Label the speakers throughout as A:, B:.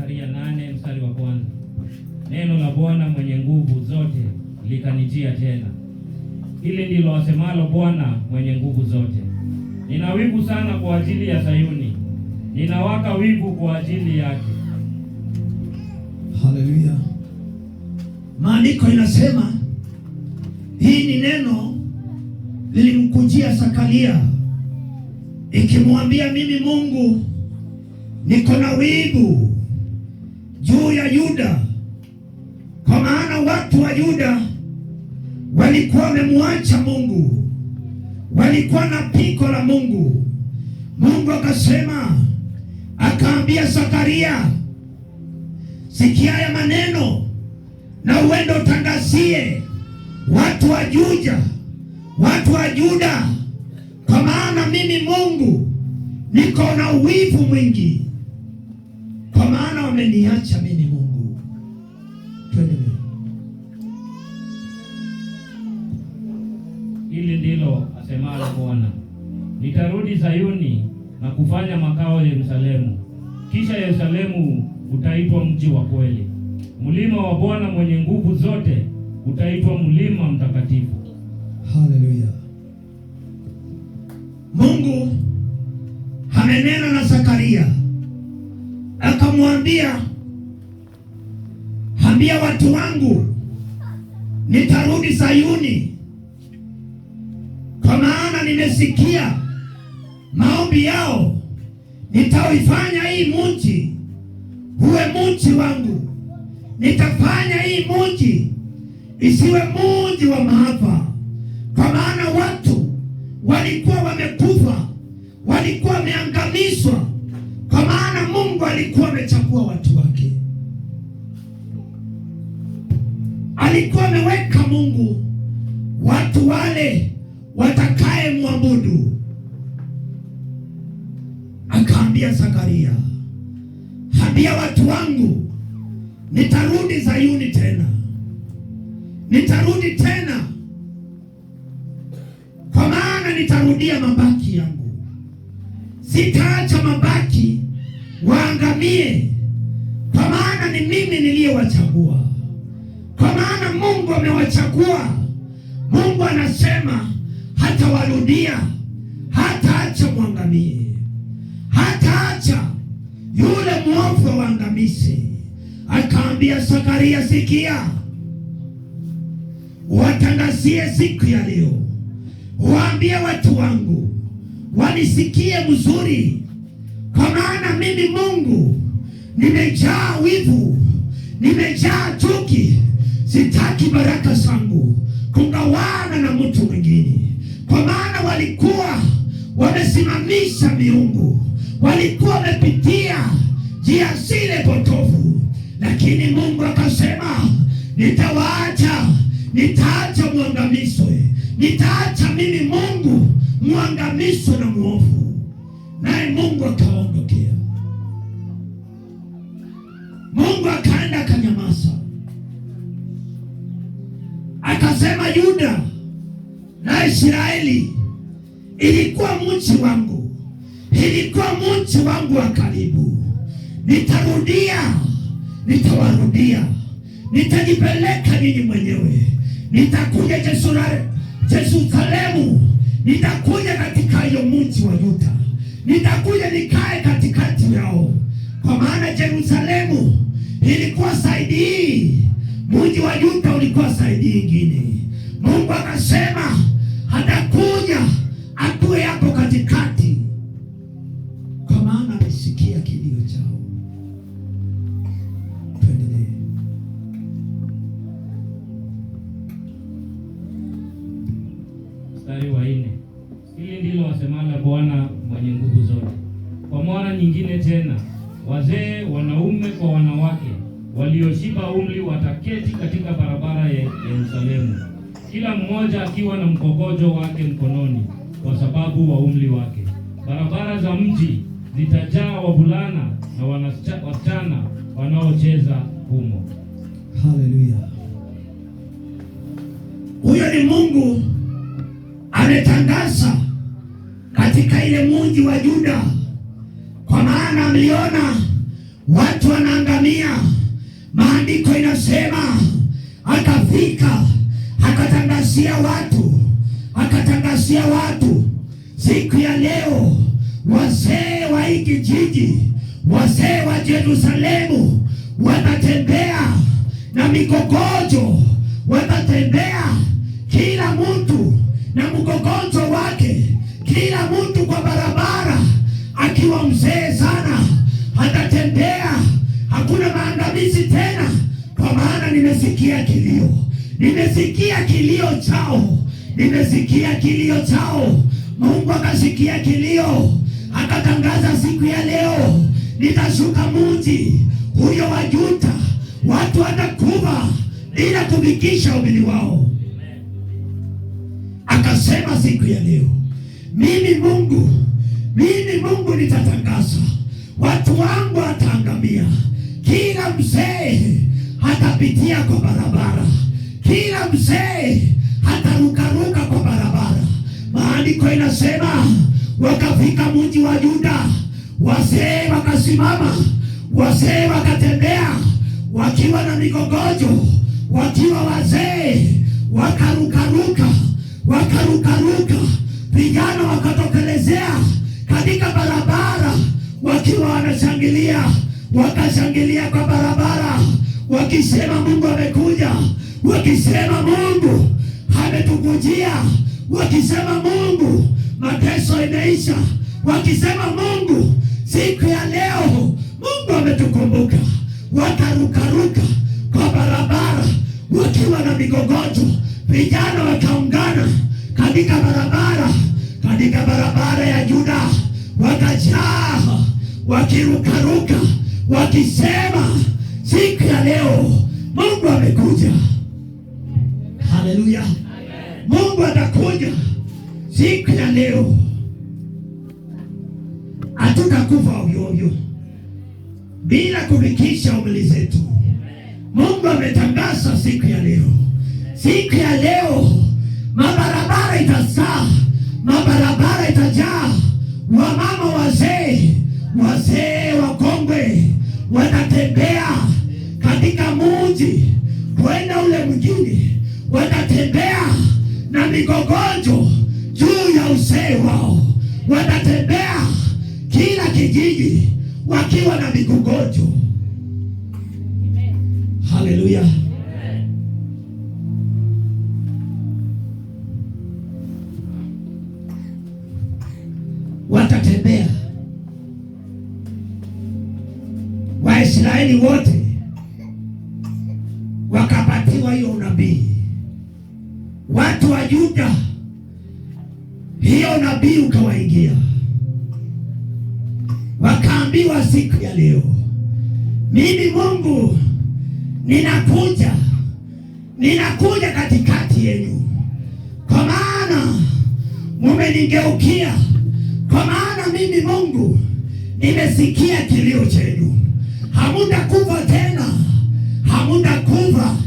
A: Zakaria 8 mstari wa kwanza. Neno la Bwana mwenye nguvu zote likanijia tena. Hili ndilo asemalo Bwana mwenye nguvu zote. Nina wivu sana kwa ajili ya Sayuni. Ninawaka wivu kwa ajili yake.
B: Haleluya. Maandiko inasema hii ni neno lilimkujia Zakaria ikimwambia, mimi Mungu niko na wivu juu ya Yuda, kwa maana watu wa Yuda walikuwa wamemwacha Mungu, walikuwa na piko la Mungu. Mungu akasema, akaambia Zakaria, sikia haya maneno na uende utangazie watu wa Yuda, kwa maana mimi Mungu niko na wivu mwingi, kwa maana wameniacha mimi Mungu. Twende.
A: Hili ndilo asemalo Bwana, nitarudi Sayuni na kufanya makao Yerusalemu, kisha Yerusalemu utaitwa mji wa kweli, mlima wa Bwana mwenye nguvu zote utaitwa mlima mtakatifu.
B: Haleluya. Mungu amenena na Zakaria akamwambia, ambia watu wangu nitarudi Sayuni, kwa maana nimesikia maombi yao. Nitaifanya hii mji uwe mji wangu, nitafanya hii mji isiwe mji wa maafa, kwa maana watu walikuwa wamekufa, walikuwa wameangamizwa, kwa maana Mungu alikuwa amechagua watu wake. Alikuwa ameweka Mungu watu wale watakaye muabudu. Akaambia Zakaria, ambia watu wangu nitarudi Sayuni tena, nitarudi tena, kwa maana nitarudia mabaki yangu. Sitaacha mabaki waangamie, kwa maana ni mimi niliyewachagua, kwa maana Mungu amewachagua. Mungu anasema hatawarudia, hataacha mwangamie, hataacha yule mwovu waangamize. Akaambia Zakaria, sikia, watangazie siku ya leo, waambie watu wangu wanisikie mzuri, kwa maana mimi Mungu nimejaa wivu, nimejaa chuki. Sitaki baraka zangu kungawana na mtu mwingine, kwa maana walikuwa wamesimamisha miungu, walikuwa wamepitia njia zile potofu, lakini Mungu akasema, nitawaacha, nitaacha muangamizwe, nitaacha mimi Mungu muangamizwe na muovu. Naye Mungu akaondokea. Mungu akaenda akanyamaza, akasema, Yuda na Israeli ilikuwa mji wangu, ilikuwa mji wangu wa karibu. Nitarudia, nitawarudia, nitajipeleka nyinyi mwenyewe, nitakuja Yerusalemu, nitakuja katika hiyo mji wa Yuda, nitakuja nikae katikati yao, kwa maana Yerusalemu ilikuwa saidi hii, mji wa Yuda ulikuwa saidi nyingine. Mungu akasema atakuja atue hapo katikati, kwa maana amesikia kilio chao. Tuendelee.
A: Mstari wa 4. Hili ndilo asemalo Bwana mwenye nguvu zote, kwa mara nyingine tena, wazee wanaume kwa wanawake walioshiba umri wataketi katika barabara ya Yerusalemu, kila mmoja akiwa na mkogojo wake mkononi, kwa sababu wa umri wake. Barabara za mji zitajaa wavulana na wasichana wanaocheza humo.
B: Haleluya. Huyo ni Mungu ametangaza katika ile mji wa Yuda, kwa maana ameliona watu wanaangamia. Maandiko inasema akafika akatangazia watu siku ya leo, wazee wa hii kijiji, wazee wa Yerusalemu watatembea na migogojo, watatembea kila mtu na mgogojo wake, kila mtu kwa barabara akiwa mzee sana atatembea. Hakuna maangamizi tena, kwa maana nimesikia kilio chao. Mungu akasikia kilio, akatangaza siku ya leo, nitashuka mji huyo wa Yuda, watu watakufa bila kufikisha umri wao. Akasema siku ya leo, mimi Mungu nitatangaza, watu wangu wataangamia. Kila mzee hatapitia kwa barabara, kila mzee hatarukaruka kwa barabara. Maandiko inasema wakafika mji wa Yuda, wazee wakasimama, wazee wakatembea wakiwa na migogojo, wakiwa wazee wakarukaruka, vijana wakatokelezea katika barabara wakiwa wanashangilia, wakashangilia kwa barabara wakisema Mungu amekuja, wakisema Mungu ametukujia, wakisema Mungu mateso imeisha, wakisema Mungu siku ya leo Mungu ametukumbuka. Wakarukaruka kwa barabara wakiwa na migogojo, vijana wakaungana katika barabara ya Yuda, wakajaa wakirukaruka wakisema siku ya leo Mungu amekuja. Haleluya, Mungu atakuja siku ya leo. Hatutakufa ovyo ovyo bila kufikisha umri zetu. Mungu ametangaza siku ya leo, mabarabara itazaa, mabarabara itajaa wamama, wazee wakongwe watatembea katika mji kwenda ule mwingine, watatembea na migogojo juu ya uzee wao, watatembea kila kijiji wakiwa na migogojo. Haleluya. Watatembea. Waisraeli wote wakapatiwa hiyo unabii. Watu wa Yuda hiyo nabii ukawaingia, wakaambiwa siku ya leo, mimi Mungu ninakuja katikati yenu, kwa maana mumenigeukia, kwa maana mimi Mungu nimesikia kilio chenu. Hamutakufa tena, hamutakufa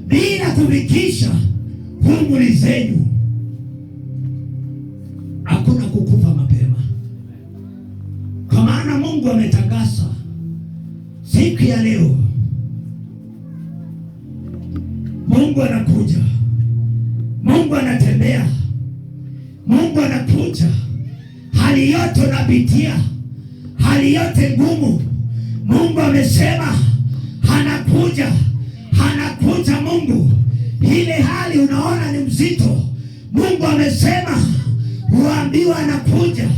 B: bila kufikisha umri zenu. Hakuna kukufa mapema, kwa maana Mungu ametangaza siku ya leo, Mungu anakuja, Mungu anatembea, Mungu anakuja. Hali yote unapitia, hali yote ngumu, Mungu amesema anakuja Mungu. Ile hali unaona ni mzito, Mungu amesema huambiwa anakuja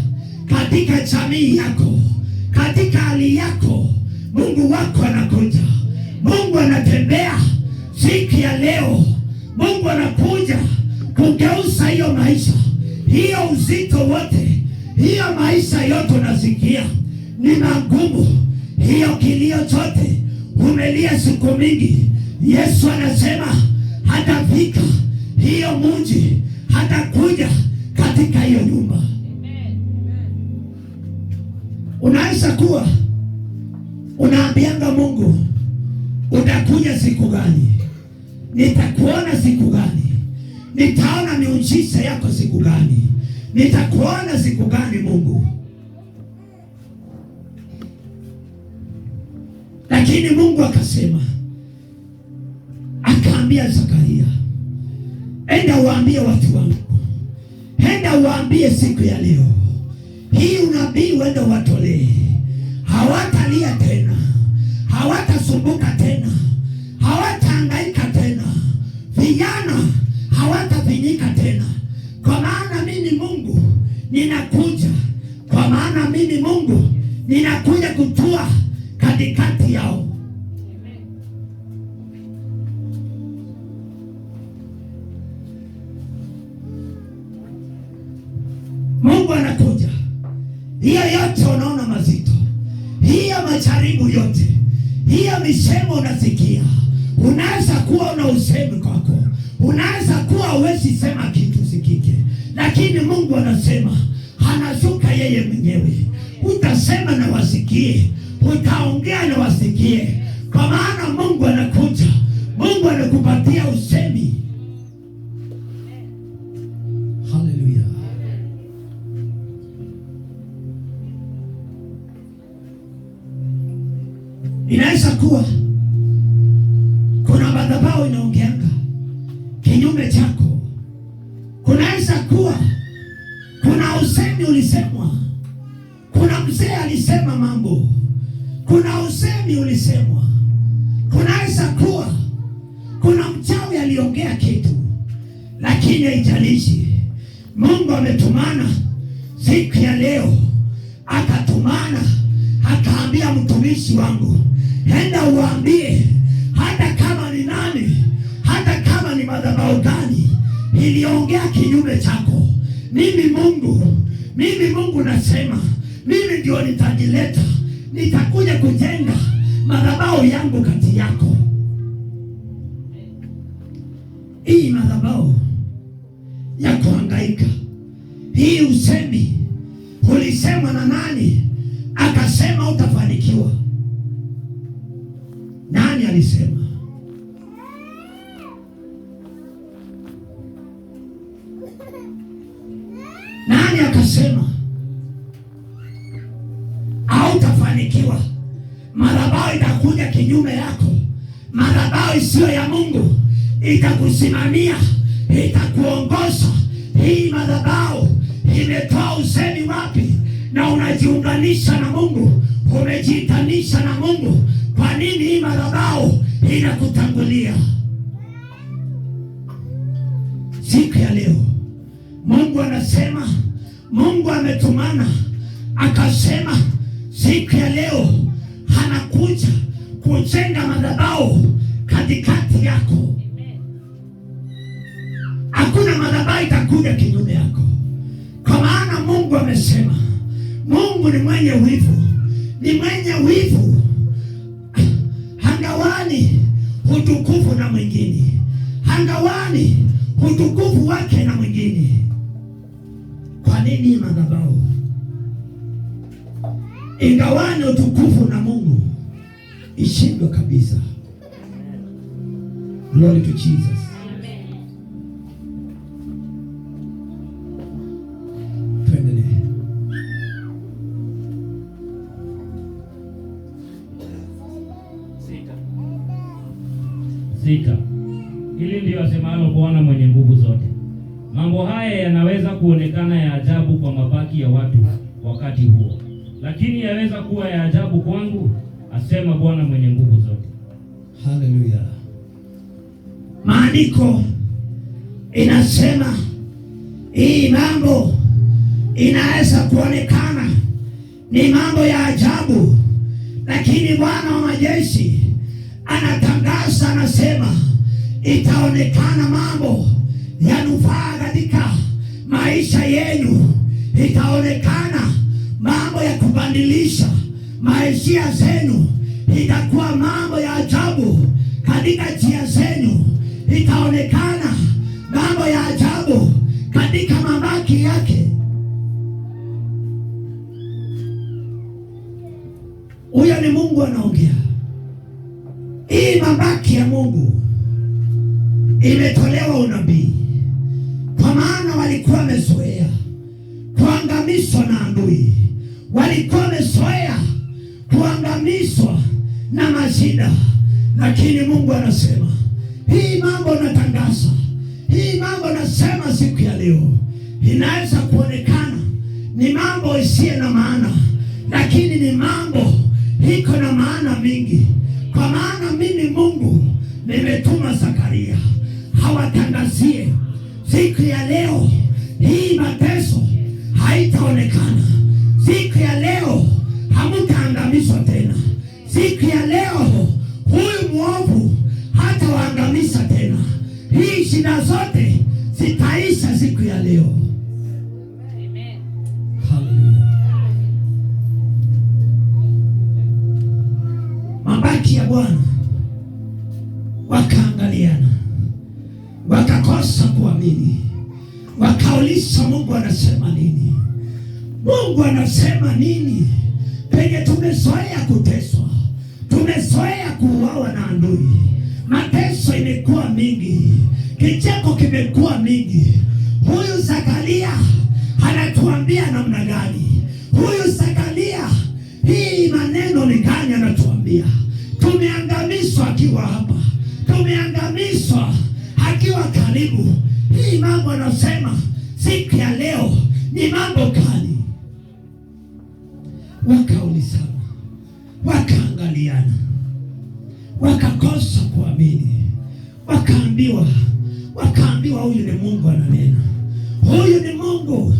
B: katika jamii yako, katika hali yako. Mungu wako anakuja, Mungu anatembea siku ya leo. Mungu anakuja kugeuza hiyo maisha, hiyo uzito wote, hiyo maisha yote unasikia ni magumu, hiyo kilio chote umelia siku mingi. Yesu anasema hatafika hiyo mji, hatakuja katika hiyo nyumba. Unaweza kuwa unaambianga Mungu, utakuja siku gani? Nitakuona siku gani? Nitaona miujiza yako siku gani? Nitakuona siku gani Mungu? Lakini Mungu akasema, akaambia Zakaria, enda uambie watu wangu, enda uambie siku ya leo hii unabii uende watolee. Hawatalia tena, hawatasumbuka tena, hawatahangaika tena, vijana hawatafinyika tena, kwa maana mimi Mungu ninakuja, kwa maana mimi Mungu ninakuja kutua katikati yao. Mungu anakuja. Hiyo yote unaona mazito, hiyo majaribu yote, hiyo misemo unasikia, unaweza kuwa una usemi kwako, unaweza kuwa huwezi sema kitu sikike, lakini Mungu anasema, anashuka yeye mwenyewe. Utasema na wasikie, utaongea na wasikie, kwa maana Mungu anakuja. Mungu anakupatia usemi. Haleluya. Inaweza kuwa kuna madhabahu inaongeanga kinyume chako. Kunaweza kuwa kuna usemi ulisemwa, kuna mzee alisema mambo, kuna usemi ulisemwa. Kunaweza kuwa kuna mchawi aliongea kitu, lakini haijalishi. Mungu ametumana siku ya leo, akatumana akaambia mtumishi wangu, enda uambie, hata kama ni nani, hata kama ni madhabahu gani iliongea kinyume chako, mimi Mungu nasema, mimi ndio nitajileta, nitakuja kujenga madhabahu yangu kati yako. Hii madhabahu ya kuhangaika, hii usemi ulisema na nani akasema utafanikiwa? Nani alisema? Nani akasema hautafanikiwa? Madhabahu itakuja kinyume yako, madhabahu isiyo ya Mungu itakusimamia, itakuongoza. Hii madhabahu imetoa usemi wapi? Na unajiunganisha na Mungu, umejiitanisha na Mungu. Kwa nini hii madhabahu inakutangulia? Siku ya leo Mungu anasema, Mungu ametumana akasema, siku ya leo anakuja kujenga madhabahu katikati yako. Hakuna madhabahu itakuja kinyume yako, kwa maana Mungu amesema. Mungu ni mwenye wivu, ni mwenye wivu, hangawani utukufu na mwingine, hangawani utukufu wake na mwingine. Kwa nini madhabahu ingawani utukufu na Mungu ishindwe kabisa? Glory to Jesus.
A: Sita. Hili ndio asemalo Bwana mwenye nguvu zote, mambo haya yanaweza kuonekana ya ajabu kwa mabaki ya watu wakati huo, lakini yaweza kuwa ya ajabu kwangu, asema Bwana mwenye nguvu zote.
B: Haleluya. Maandiko inasema hii mambo inaweza kuonekana ni mambo ya ajabu, lakini Bwana wa majeshi anatangaza, anasema itaonekana mambo yanufaa katika maisha yenu, itaonekana mambo ya kubadilisha maisha zenu, itakuwa mambo ya ajabu katika njia zenu, itaonekana mambo ya ajabu katika mabaki yake. Huyo ni Mungu anaongea. Hii mabaki ya Mungu imetolewa unabii, kwa maana walikuwa wamezoea kuangamizwa na adui, walikuwa wamezoea kuangamizwa na shida, lakini Mungu anasema hii mambo natangaza, hii mambo nasema siku ya leo inaweza kuonekana ni mambo isiye na maana, lakini ni mambo iko na maana mingi. Kwa maana mimi Mungu nimetuma Zakaria hawatangazie siku ya leo hii mateso haitaonekana. Siku ya leo hamutaangamizwa tena. Siku ya leo huyu mwovu hata waangamiza tena. Hii shida zote zitaisha siku ya leo. Amen. Hallelujah. Mabaki ya Bwana wakaangaliana, wakakosa kuamini, wakauliza Mungu anasema nini? Mungu anasema nini? Penye tumezoea kuteswa, tumezoea kuuawa na adui, mateso imekuwa mingi, kicheko kimekuwa mingi. Huyu Zakaria anatuambia namna gani? Huyu Zakaria hii maneno ni gani anatuambia? Tumeangamizwa akiwa hapa, tumeangamizwa akiwa karibu. Hii mambo anasema siku ya leo ni mambo gani? Wakaulizana, wakaangaliana, wakakosa kuamini, wakaambiwa huyu ni Mungu ananena, huyu ni Mungu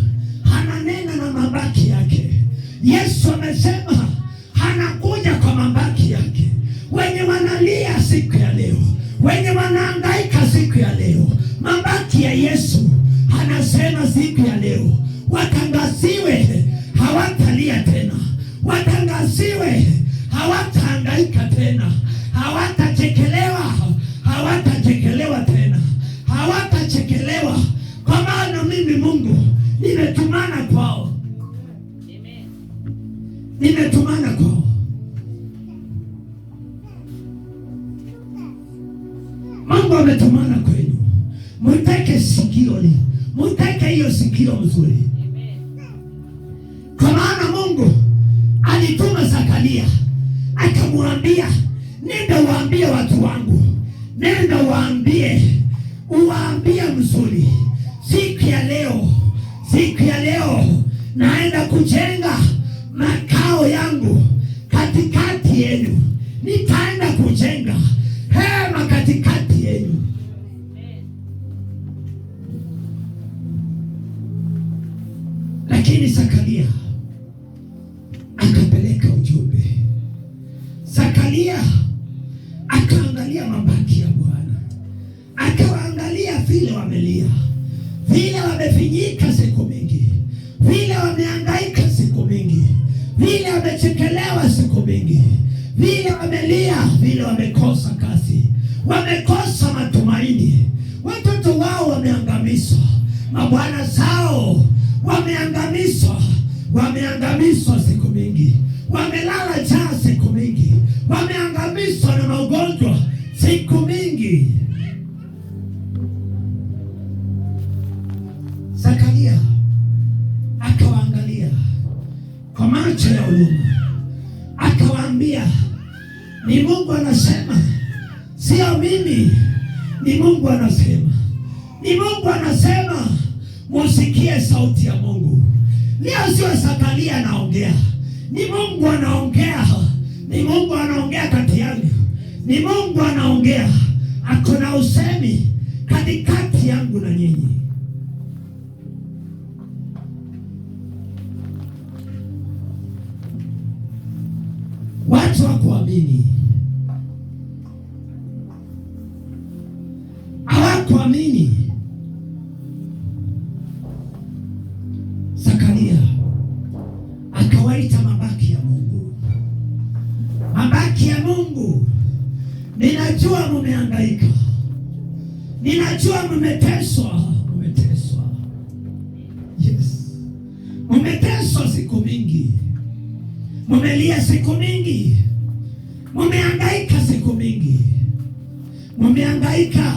B: ananena na mabaki yake. Yesu amesema anakuja kwa mabaki yake. Wenye wanalia siku ya leo, wenye wanahangaika siku ya leo, mabaki ya Yesu anasema siku ya leo watangaziwe, hawatalia tena, watangaziwe, hawatahangaika tena, hawatachekelewa tena, hawatachekelewa, kwa maana mimi Mungu nimetumana kwao. Amen. Nimetumana kwao. Mungu ametumana kwenu. Muteke sikio li, muteke hiyo sikio mzuri. Kwa maana Mungu alituma Zakaria akamwambia, nenda waambie watu wangu, nenda uwaambie mzuri, siku ya leo naenda kujenga makao yangu katikati yenu. Nitaenda kujenga hema katikati yenu. Lakini Zakaria akapeleka ujumbe. Zakaria akaangalia mabaki ya Bwana, akawaangalia vile wamelia, vile wamefinyika siku mingi, vile wamehangaika siku mingi, vile wamechekelewa siku mingi, vile wamelia, vile wamekosa kazi, wamekosa matumaini, watoto wao wameangamizwa, mabwana zao wameangamizwa siku mingi, wamelala njaa siku mingi, wameangamizwa na magonjwa siku mingi. Zakaria akawaangalia kwa macho ya huruma, akawaambia, ni Mungu anasema, sio mimi. Ni Mungu anasema, ni Mungu anasema. Musikie sauti ya Mungu. Leo sio Zakaria anaongea, ni Mungu anaongea. Ni Mungu anaongea kati yangu, ni Mungu anaongea. Akona usemi katikati yangu na nyinyi. Watu hawakuamini, hawakuamini. Zakaria akawaita mabaki ya Mungu. Mabaki ya Mungu, ninajua mumehangaika, ninajua mumeteswa. Yes, mumeteswa siku mingi, mumelia siku mingi, mumehangaika siku mingi, mumehangaika.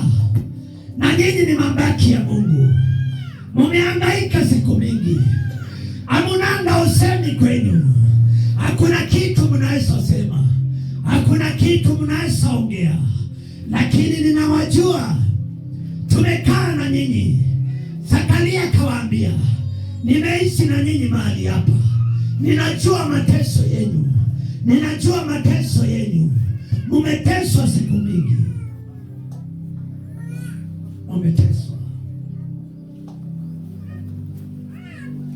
B: Na nyinyi ni mabaki ya Mungu, mumehangaika siku mingi, hamunanga usemi kwenu, hakuna kitu mnaweza sema, hakuna kuna kitu mnaweza ongea, lakini ninawajua, tumekaa na nyinyi. Zakaria akawaambia, nimeishi na nyinyi mahali hapa, ninajua mateso yenu, ninajua mateso yenu. Mumeteswa siku mingi, mumeteswa,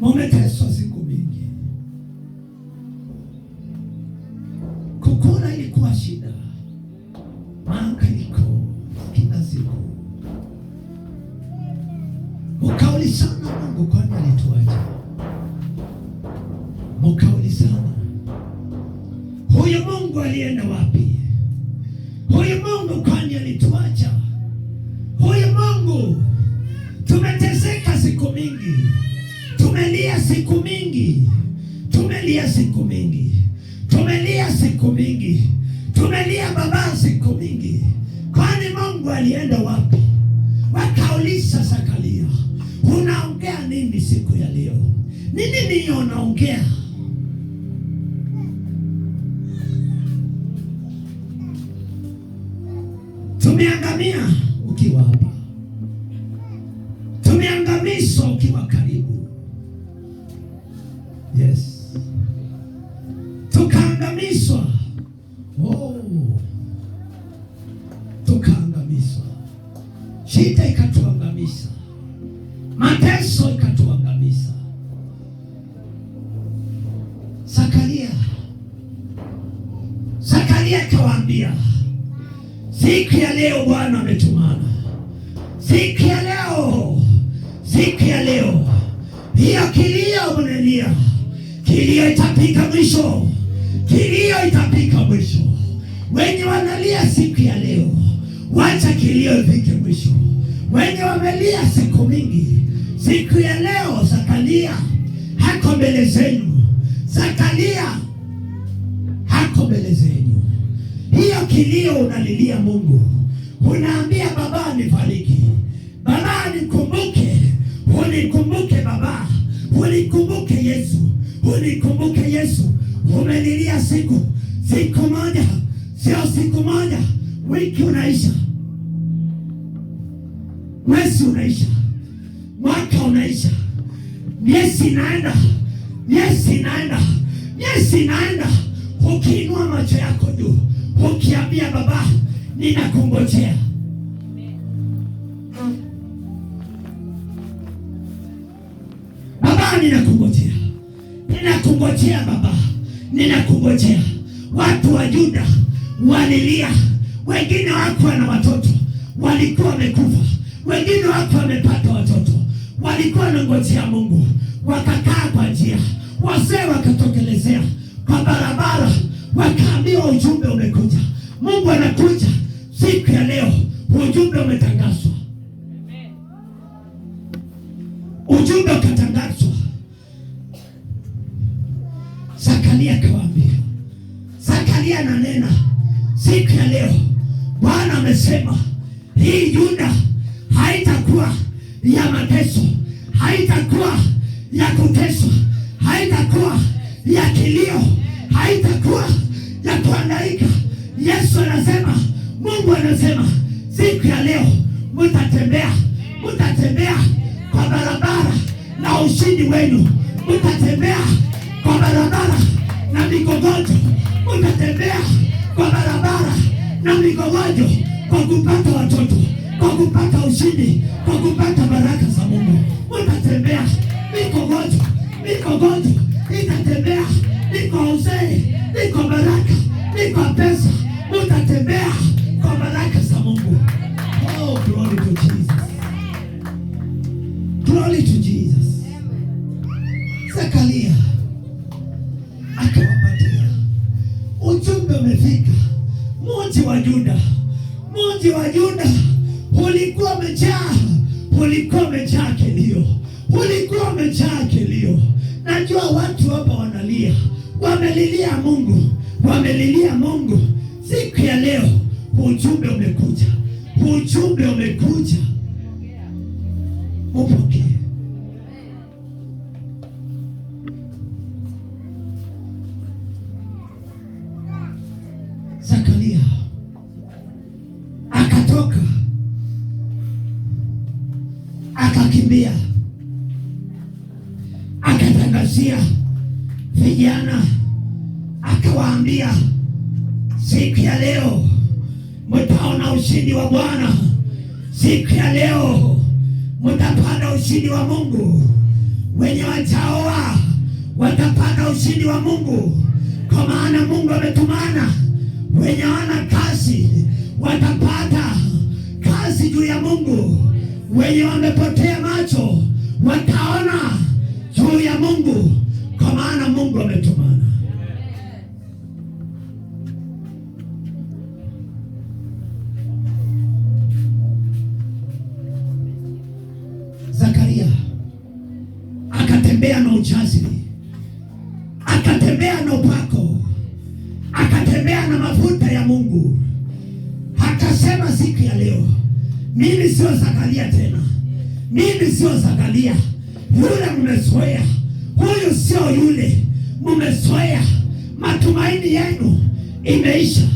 B: mumeteswa siku mingi. Kukula ilikuwa shida, mahangaiko kila siku. Mukaulizana Mungu, kwani alituacha? Mukaulizana, huyu Mungu alienda wapi? Huyu Mungu kwani alituacha? Huyu Mungu, tumeteseka siku mingi, tumelia siku mingi, tumelia siku mingi, tumelia siku mingi, tumelia baba siku mingi, kwani Mungu alienda wapi? Wakauliza Zakaria, unaongea nini siku ya leo? Ni nini unaongea? Tumeangamia ukiwa hapa, tumeangamizwa ukiwa karibu. Yes, tukaangamizwa. Tukaangamizwa, shida ikatuangamiza, mateso ikatuangamiza. Zakaria akawaambia, siku ya leo Bwana ametumana. Siku ya leo, siku ya leo, hiyo kilio mnalia, kilio itapika mwisho, kilio itapika mwisho. Wenye wanalia siku ya leo, wacha kilio ifike mwisho. Wenye wamelia siku mingi, siku ya leo Zakaria hako mbele zenu. Zakaria hako mbele zenu. Hiyo kilio unalilia Mungu, unaambia baba nifariki, baba nikumbuke, unikumbuke baba, unikumbuke Yesu, unikumbuke Yesu. Umelilia siku moja, sio siku moja, wiki unaisha, mwezi unaisha, mwaka unaisha, miezi inaenda, ukiinua macho yako juu, ukiambia baba ninakungojea. Baba ninakungojea, ninakungojea baba, ninakungojea. Watu wa Yuda walilia, wengine hawakuwa na watoto, walikuwa wamekufa, wengine hawakuwa wamepata watoto, walikuwa wanangojea Mungu. Wakakaa kwa njia, wazee wakatokelezea kwa barabara, wakaambiwa ujumbe umekuja, Mungu anakuja. Siku ya leo ujumbe umetangazwa, ujumbe ukatangazwa. Zakaria akawaambia, Zakaria ananena siku ya leo, Bwana amesema hii Yuda haitakuwa ya mateso, haitakuwa ya kuteswa, haitakuwa ya kilio, haitakuwa ya kuhangaika. Yesu anasema, Mungu anasema siku ya leo mutatembea kwa barabara na ushindi wenu, mutatembea kwa barabara na migogojo, mutatembea kwa barabara na migogojo, kwa kupata watoto, kwa kupata ushindi, kwa kupata baraka za Mungu. Mutatembea migogojo itatembea, niko uzee, niko baraka, niko pesa, mutatembea kwa baraka za Mungu. Oh, glory to Jesus. Glory to Jesus. Zakaria akawapatia ujumbe, umefika. Mji wa Yuda, mji wa Yuda ulikuwa umejaa kilio, ulikuwa umejaa kilio. Najua watu hapa wanalia, wamelilia Mungu, wamelilia Mungu. Siku ya leo ujumbe umekuja, ujumbe umekuja, upokee. Zakaria Zakaria akatoka akakimbia akatangazia vijana, akawaambia siku ya leo mtaona ushindi wa Bwana. Siku ya leo mtapata ushindi wa Mungu. Wenye wataoa watapata ushindi wa Mungu, kwa maana Mungu ametumana. Wenye wana kazi watapata kazi juu ya Mungu. Wenye wamepotea macho wataona juu ya Mungu, kwa maana Mungu ametumana. Zakaria akatembea na ujasiri, akatembea na upako, akatembea na mafuta ya Mungu. Akasema siku ya leo, mimi sio Zakaria tena, mimi sio Zakaria yule mmezoea, huyu sio yule mmezoea. Matumaini yenu imeisha,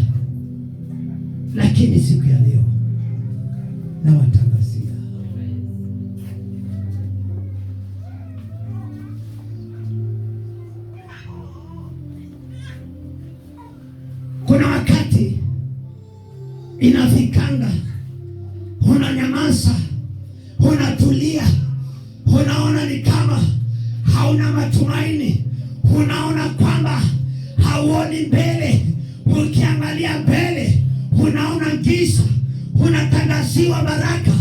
B: lakini siku ya leo nawatangazia kuna wakati inafikanga unanyamaza, unatulia, unaona ni kama hauna matumaini, unaona kwamba hauoni mbele. Ukiangalia mbele unaona giza, unatangaziwa baraka.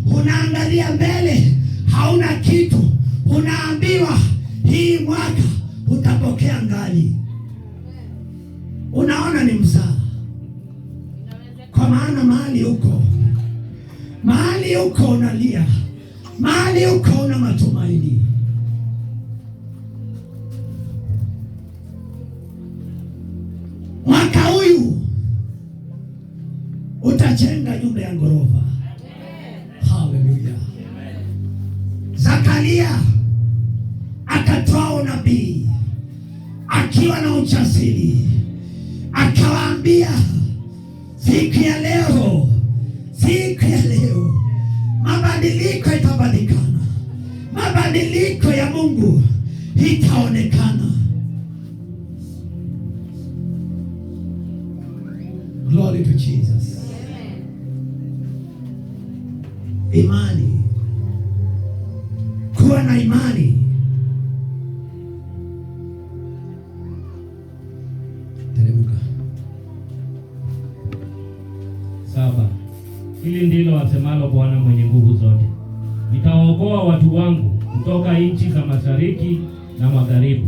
B: Unaangalia mbele hauna kitu, unaambiwa hii mwaka utapokea ngali. Unaona ni mzaa, kwa maana mahali huko unalia, mahali huko una matumaini. Mwaka huyu utajenga nyumba ya ghorofa. Haleluya. Zakaria akatoa unabii akiwa na ujasiri, akawaambia siku ya leo mabadiliko itabadikana, mabadiliko ya Mungu itaonekana. Glory to Jesus. Imani, kuwa na imani. Teremka.
A: 7. Hili ndilo asemalo Bwana mwenye nguvu zote, nitawaokoa watu wangu kutoka nchi za mashariki na magharibi,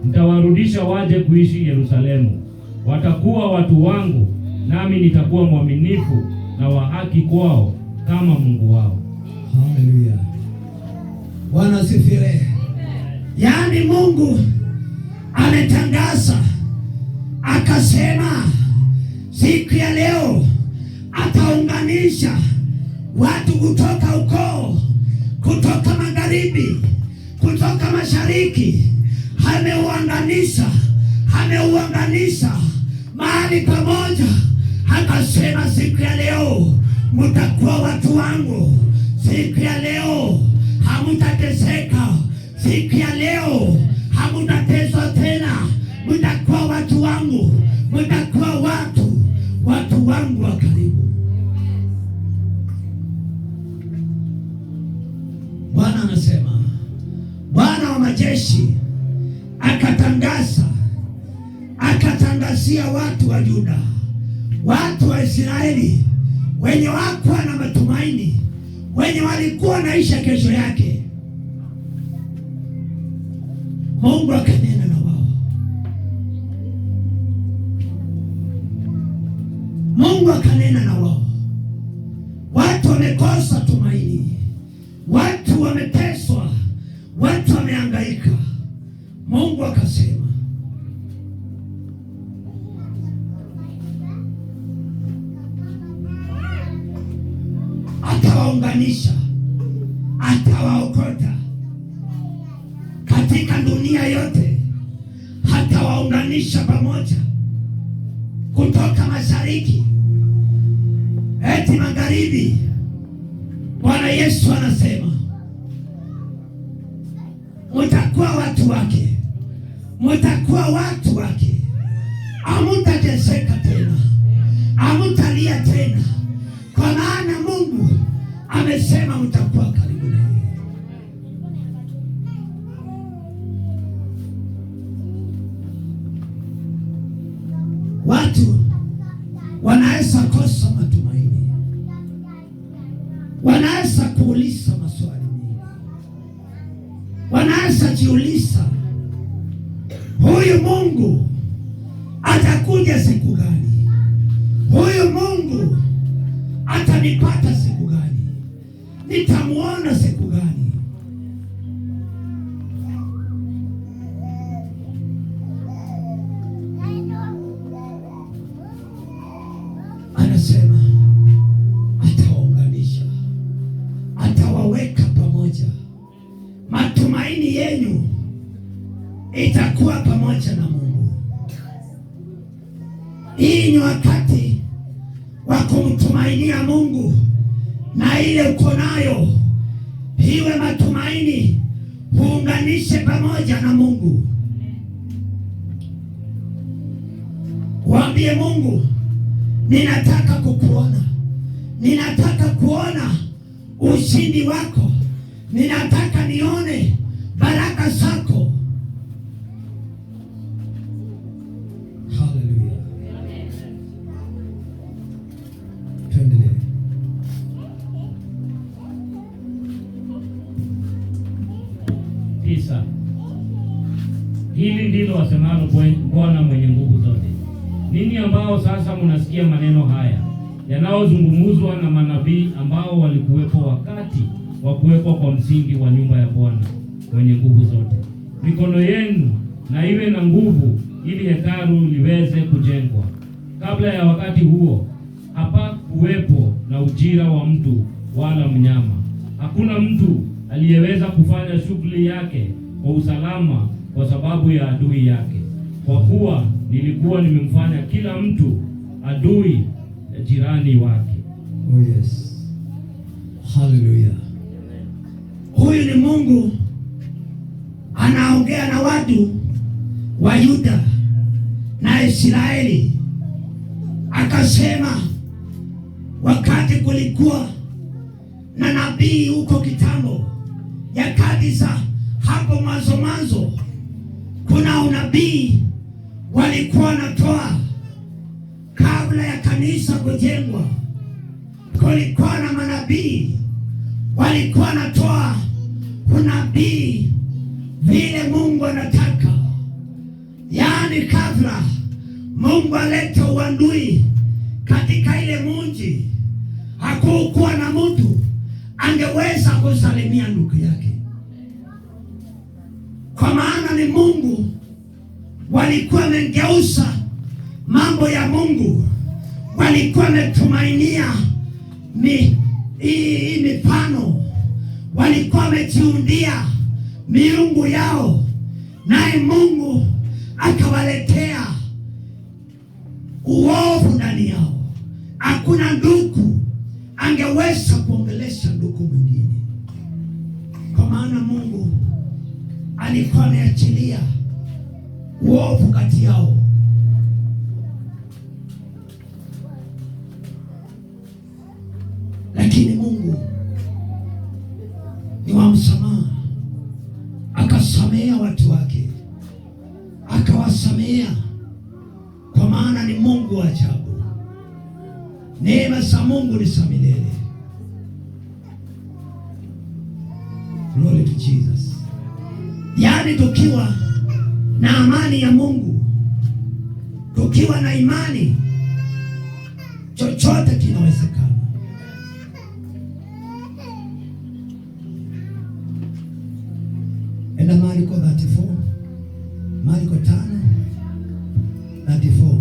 A: nitawarudisha waje kuishi Yerusalemu. Watakuwa watu wangu, nami nitakuwa mwaminifu na wa haki kwao kama Mungu wao.
B: Haleluya. Bwana asifiwe. Yaani Mungu ametangaza akasema siku ya leo ataunganisha watu kutoka ukoo, kutoka magharibi, kutoka mashariki. Ameuanganisha mahali pamoja. Akasema siku ya leo mtakuwa watu wangu. Siku ya leo hamutateseka. Siku ya leo hamutateswa tena. Mtakuwa watu wangu, mtakuwa watu wangu wa karibu. Bwana anasema, Bwana wa majeshi akatangazia watu wa Yuda, watu wa Israeli wenye wakuwa na matumaini, wenye walikuwa naisha kesho yake. Mungu akanena na wao. Mungu akanena na wao. Watu wamekosa tumaini, watu wameteswa, watu wamehangaika. Mungu akasema, atawaunganisha, atawaokota katika dunia yote, atawaunganisha pamoja. kutoka mashariki, eti magharibi. Bwana Yesu anasema mutakuwa watu wake, mutakuwa watu wake. Hamutateseka tena, hamutalia tena, kwa maana Mungu amesema mtakuwa karibu na yeye. Watu wanaweza kosa matumaini, wanaweza kuuliza maswali mengi, wanaweza jiuliza, huyu Mungu atakuja siku gani? Huyu Mungu atanipata siku gani? Nitamuona siku gani? Anasema atawaunganisha, atawaweka pamoja. Matumaini yenu itakuwa pamoja na Mungu. Hii ni wakati wa kumtumainia Mungu, na ile uko nayo iwe matumaini, huunganishe pamoja na Mungu. Waambie Mungu, ninataka kukuona, ninataka kuona ushindi wako, ninataka nione baraka zako. Haleluya. Tuendelee.
A: Tisa. Hili ndilo asemalo Bwana mwenye nguvu zote, ninyi ambao sasa mnasikia maneno haya yanayozungumzwa na manabii ambao walikuwepo wakati wa kuwekwa kwa msingi wa nyumba ya Bwana mwenye nguvu zote. Mikono yenu na iwe na nguvu, ili hekalu liweze kujengwa. Kabla ya wakati huo hapakuwepo na ujira wa mtu wala mnyama. Hakuna mtu aliyeweza kufanya shughuli yake kwa usalama kwa sababu ya adui yake, kwa kuwa nilikuwa nimemfanya kila mtu adui ya jirani wake.
B: Oh yes. Haleluya. Huyu ni Mungu anaongea na watu wa Yuda na Israeli. Akasema wakati kulikuwa na nabii huko kitambo, nyakati za hapo mwanzo, kuna unabii walikuwa wanatoa kabla ya kanisa kujengwa. Kulikuwa na manabii walikuwa wanatoa unabii vile Mungu anataka, yaani kabla Mungu alete uadui katika ile mji, hakukuwa na mtu angeweza kusalimia ndugu yake, kwa maana ni Mungu. Walikuwa wamegeuza mambo ya Mungu, walikuwa wametumainia hii mifano, walikuwa wamejiundia miungu yao, naye Mungu akawaletea uovu ndani yao. Hakuna ndugu angeweza kuongelesha ndugu mwingine, kwa maana Mungu alikuwa ameachilia uovu kati yao. Lakini Mungu ni wa msamaha, akasamea watu wake, akawasamea, kwa maana ni Mungu wa ajabu. Neema za Mungu ni za milele. Glory to Jesus. Yaani tukiwa na amani ya Mungu, tukiwa na imani, chochote kinawezekana. Enda Marko 34, Marko 5:34.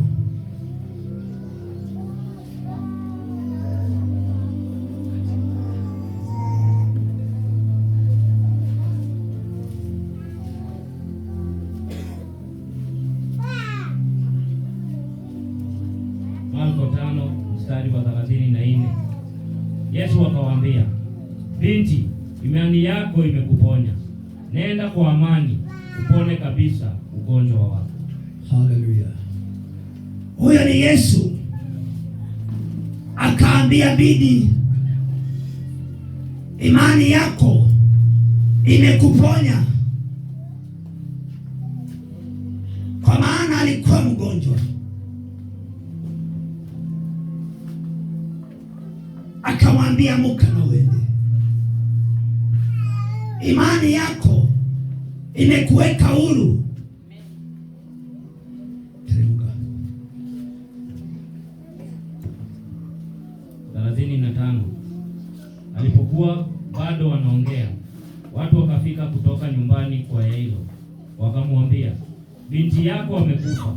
A: mstari wa 34. Yesu akawaambia, binti, imani yako imekuponya, nenda kwa amani, upone kabisa ugonjwa wako.
B: Haleluya. Huyo ni Yesu. Akaambia binti, imani yako imekuponya. Kwa maana alikuwa mgonjwa. Akamwambia, amka na uende, imani yako imekuweka huru. Teremka.
A: 35. Alipokuwa bado wanaongea, watu wakafika kutoka nyumbani kwa Yairo, wakamwambia, binti yako amekufa,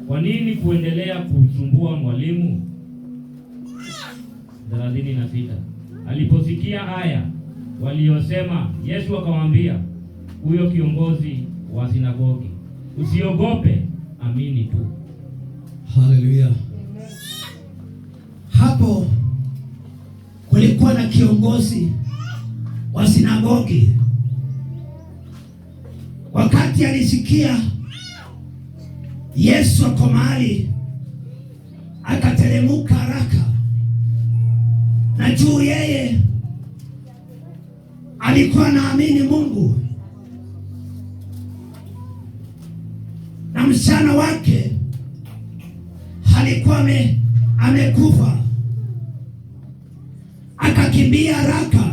A: kwa nini kuendelea kumsumbua mwalimu? 36. Aliposikia haya waliosema, Yesu akamwambia huyo kiongozi wa sinagogi, usiogope, amini tu.
B: Haleluya. Hapo kulikuwa na kiongozi wa sinagogi. Wakati alisikia Yesu ako mahali, akateremka haraka, na juu yeye alikuwa naamini Mungu, na msichana wake alikuwa amekufa. Akakimbia haraka.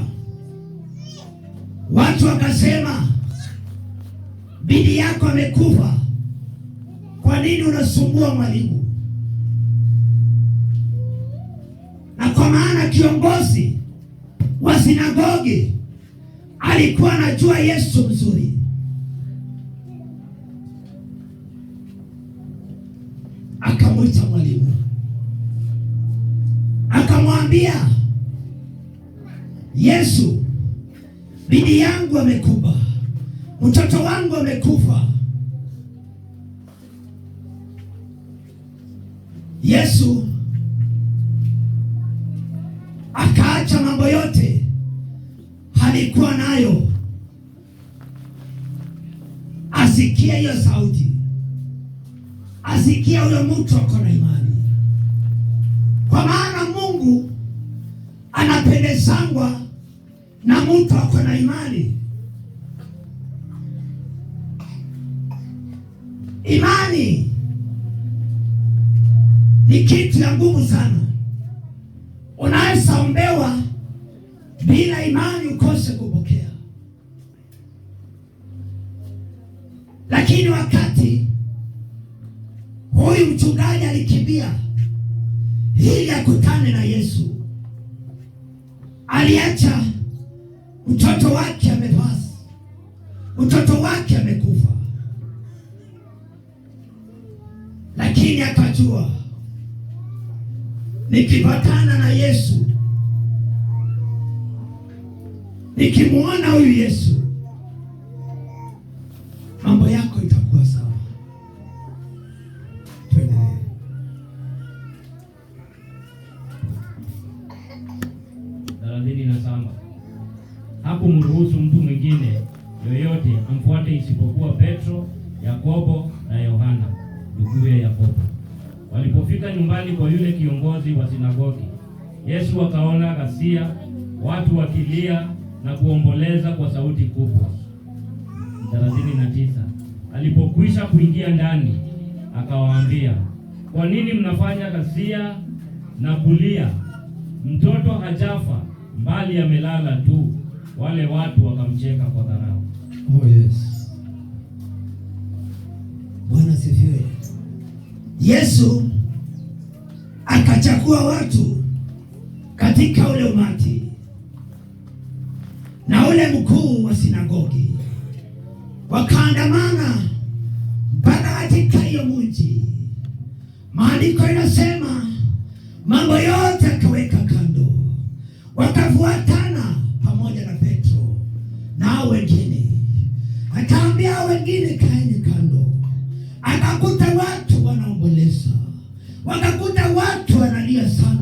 B: Watu wakasema, binti yako amekufa, kwa nini unasumbua mwalimu? Na kwa maana kiongozi wa sinagogi alikuwa anajua Yesu mzuri, akamwita mwalimu, akamwambia, Yesu, binti yangu amekufa, mtoto wangu amekufa. Yesu akaacha mambo yote alikuwa nayo, asikia hiyo sauti, asikia huyo mtu ako na imani. Kwa maana Mungu anapendezangwa na mtu ako na imani. Imani ni kitu ya ngumu sana. Unaweza ombewa bila imani ukose kupokea. Lakini wakati huyu mchungaji alikimbia ili akutane na Yesu, aliacha mtoto wake amepasi, mtoto wake amekufa, lakini akajua, nikipatana na Yesu, nikimuona huyu Yesu, mambo yako itakuwa sawa. Tuendelee.
A: Hakumruhusu mtu mwingine yoyote amfuate isipokuwa Petro, Yakobo na Yohana nduguye Yakobo. Walipofika nyumbani kwa yule kiongozi wa sinagogi, Yesu akaona ghasia, watu wakilia na kuomboleza kwa sauti kubwa. 39. Alipokwisha kuingia ndani, akawaambia, kwa nini mnafanya ghasia na kulia? Mtoto hajafa, mbali amelala tu. Wale watu wakamcheka kwa dharau.
B: Oh yes. Bwana sifiwe. Yesu akachagua watu katika ule umati na ule mkuu wa sinagogi, wakaandamana mpaka katika hiyo mji. Maandiko inasema mambo yote akaweka kando, wakafuatana pamoja na Petro na wengine. Akaambia wengine, kaeni kando. Akakuta watu wanaomboleza, wakakuta watu wanalia sana.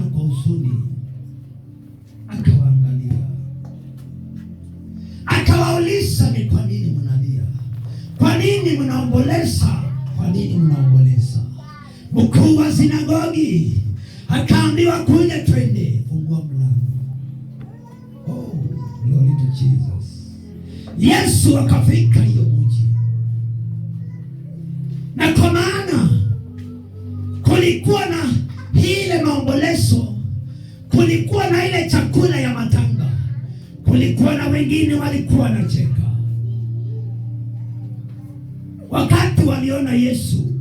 B: nini mnaomboleza? Kwa nini mnaomboleza? Mkuu wa sinagogi akaambiwa kuja, twende, fungua mlango. Oh, glory to Jesus. Yesu akafika hiyo mji, na kwa maana kulikuwa na ile maombolezo, kulikuwa na ile chakula ya matanga, kulikuwa na wengine walikuwa wanacheka. Wakati waliona Yesu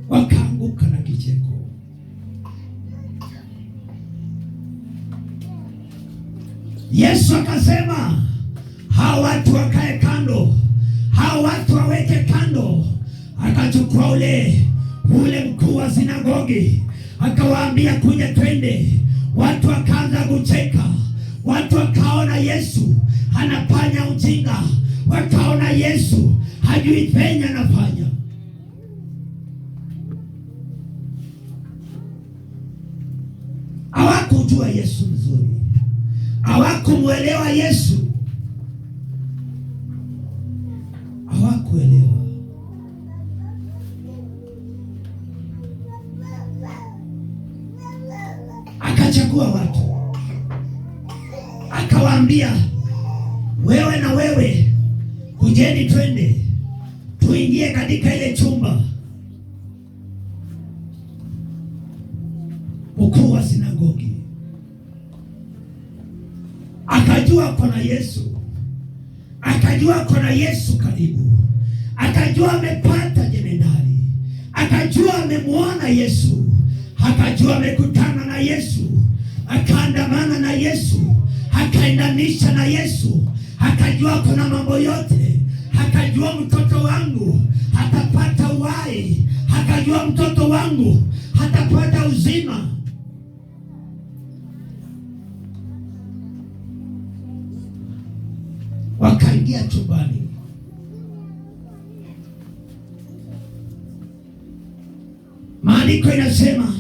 B: wakaanguka na kicheko. Yesu akasema hao watu wakae kando, hao watu waweke kando. Akachukua ule mkuu wa sinagogi akawaambia kuja, twende. Watu wakaanza kucheka, watu wakaona Yesu anafanya ujinga, wakaona Yesu hajui penye anafanya. Hawakujua Yesu mzuri, hawakumuelewa Yesu, hawakuelewa. Akachagua watu akawaambia, wewe na wewe kujeni, twende tuingie katika ile chumba. Mkuu wa sinagogi akajua kuna Yesu, akajua kuna Yesu karibu, akajua amepata jemedari, akajua amemuona Yesu, akajua amekutana na Yesu, akaandamana na Yesu, akaendanisha na Yesu, akajua kuna mambo yote, akajua mtoto wangu hatapata uhai, akajua mtoto wangu hatapata uzima. Wakaingia chumbani. Maandiko inasema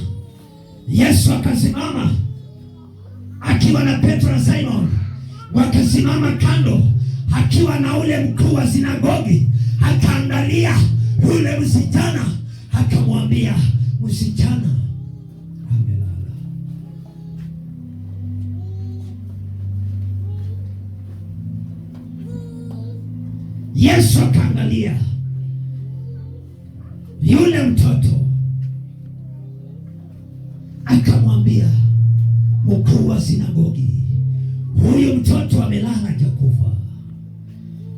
B: Yesu akasimama akiwa na Petro na Simon, wakasimama kando, akiwa na ule mkuu wa sinagogi. Akaangalia yule msichana, akamwambia, msichana amelala. Yesu akaangalia yule mtoto, akamwambia mkuu wa sinagogi, huyu mtoto amelala hajakufa.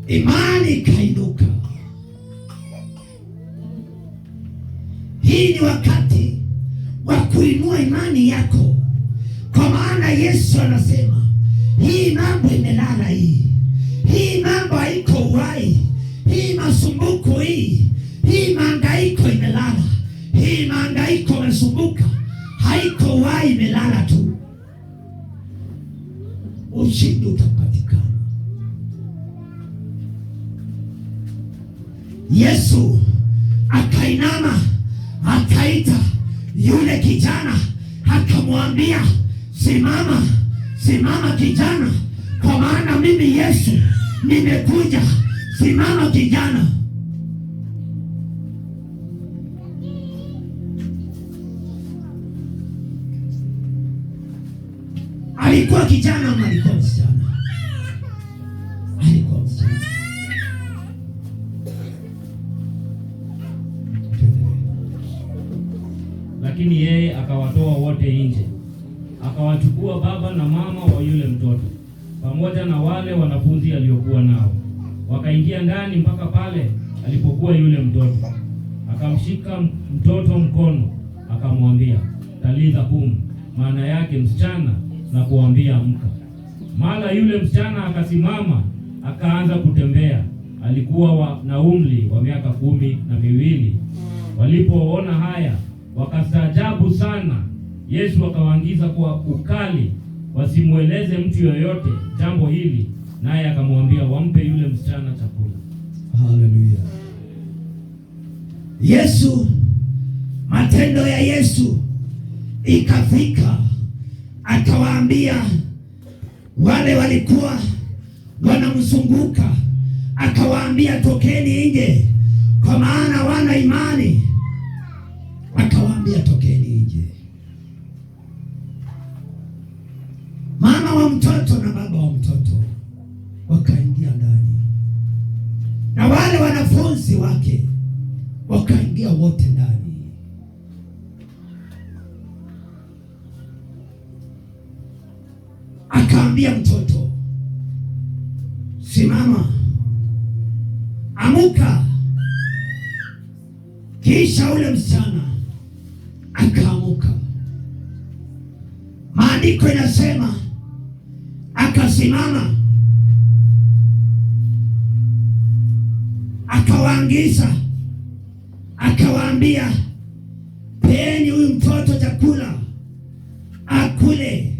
B: Imani ikainuka. Hii ni wakati wa kuinua imani yako, kwa maana Yesu anasema hii mambo imelala, hii mambo haiko uhai, hii masumbuko, hii mahangaiko imelala, hii mahangaiko masumbuka haiko uhai, imelala tu. Ushindi utapatikana. Yesu akainama, akaita yule kijana, akamwambia, simama, simama kijana, kwa maana mimi Yesu nimekuja. Simama kijana. Alikuwa kijana ama alikuwa msichana? Alikuwa msichana.
A: Lakini yeye akawatoa wote nje, akawachukua baba na mama wa yule mtoto pamoja na wale wanafunzi aliokuwa nao, wakaingia ndani mpaka pale alipokuwa yule mtoto. Akamshika mtoto mkono, akamwambia, talitha kum, maana yake msichana, na kuambia amka. Mara yule msichana akasimama, akaanza kutembea. Alikuwa na umri wa miaka 12. Walipoona haya wakastaajabu sana. Yesu akawaagiza kwa ukali wasimweleze mtu yoyote jambo hili, naye akamwambia wampe yule msichana chakula.
B: Haleluya. Yesu, matendo ya Yesu ikafika, akawaambia wale walikuwa wanamzunguka, akawaambia tokeni nje. kwa maana wana imani. Akawaambia, tokeni nje. Mama wa mtoto na baba wa mtoto wakaingia ndani, na wale wanafunzi wake wakaingia wote ndani. Akaambia mtoto, simama, amuka. Kisha ule msichana akaamuka. Maandiko inasema akasimama, akawaagiza, akawaambia, peeni huyu mtoto chakula akule.